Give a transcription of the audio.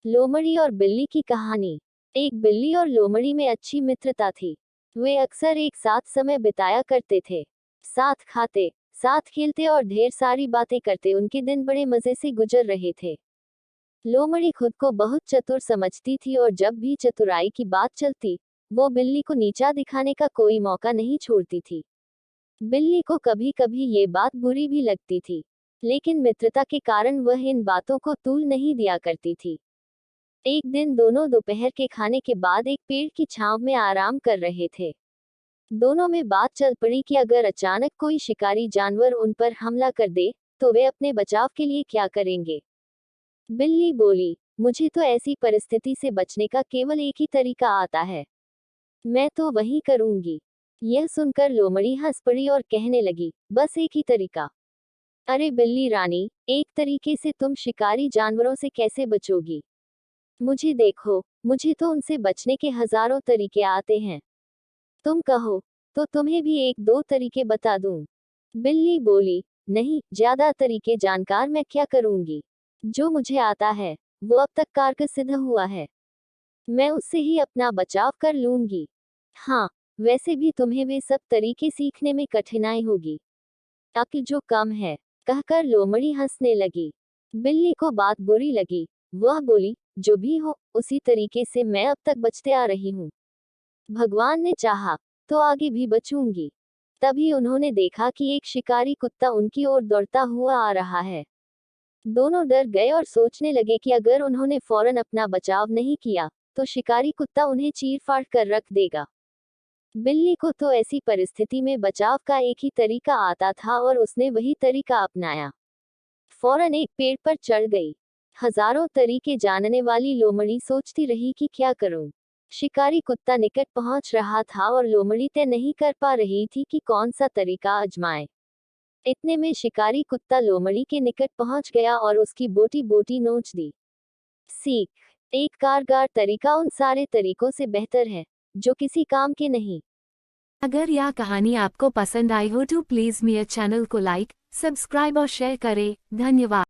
लोमड़ी और बिल्ली की कहानी। एक बिल्ली और लोमड़ी में अच्छी मित्रता थी। वे अक्सर एक साथ समय बिताया करते थे। साथ खाते, साथ खेलते और ढेर सारी बातें करते उनके दिन बड़े मजे से गुजर रहे थे। लोमड़ी खुद को बहुत चतुर समझती थी और जब भी चतुराई की बात चलती, वो बिल्ली को नीचा दिखाने का कोई मौका नहीं छोड़ती थी। बिल्ली को कभी कभी ये बात बुरी भी लगती थी, लेकिन मित्रता के कारण वह इन बातों को तूल नहीं दिया करती थी। एक दिन दोनों दोपहर के खाने के बाद एक पेड़ की छांव में आराम कर रहे थे। दोनों में बात चल पड़ी कि अगर अचानक कोई शिकारी जानवर उन पर हमला कर दे, तो वे अपने बचाव के लिए क्या करेंगे। बिल्ली बोली, मुझे तो ऐसी परिस्थिति से बचने का केवल एक ही तरीका आता है। मैं तो वही करूंगी। यह सुनकर लोमड़ी हंस पड़ी और कहने लगी, बस एक ही तरीका? अरे बिल्ली रानी, एक तरीके से तुम शिकारी जानवरों से कैसे बचोगी? मुझे देखो, मुझे तो उनसे बचने के हजारों तरीके आते हैं। तुम कहो, तो तुम्हें भी एक दो तरीके बता दूं? बिल्ली बोली, नहीं, ज्यादा तरीके जानकार मैं क्या करूंगी। जो मुझे आता है, वो अब तक कारगर सिद्ध हुआ है। मैं उससे ही अपना बचाव कर लूंगी। हाँ, वैसे भी तुम्हें वे सब तरीके सीखने में कठिनाई होगी। अक्ल जो कम है, कहकर लोमड़ी हंसने लगी। बिल्ली को बात बुरी लगी। वह बोली, जो भी हो, उसी तरीके से मैं अब तक बचते आ रही हूँ। भगवान ने चाहा, तो आगे भी बचूंगी। तभी उन्होंने देखा कि एक शिकारी कुत्ता उनकी ओर दौड़ता हुआ आ रहा है। दोनों डर गए और सोचने लगे कि अगर उन्होंने फौरन अपना बचाव नहीं किया, तो शिकारी कुत्ता उन्हें चीर फाड़ कर रख देगा। बिल्ली को तो ऐसी परिस्थिति में बचाव का एक ही तरीका आता था और उसने वही तरीका अपनाया। फौरन एक पेड़ पर चढ़ गई। हजारों तरीके जानने वाली लोमड़ी सोचती रही कि क्या करूं। शिकारी कुत्ता निकट पहुंच रहा था और लोमड़ी तय नहीं कर पा रही थी कि कौन सा तरीका आजमाए। इतने में शिकारी कुत्ता लोमड़ी के निकट पहुंच गया और उसकी बोटी बोटी नोच दी। सीख, एक कारगर तरीका उन सारे तरीकों से बेहतर है, जो किसी काम के नहीं। अगर यह कहानी आपको पसंद आई हो तो प्लीज़ मेरे चैनल को लाइक, सब्सक्राइब और शेयर करें। धन्यवाद।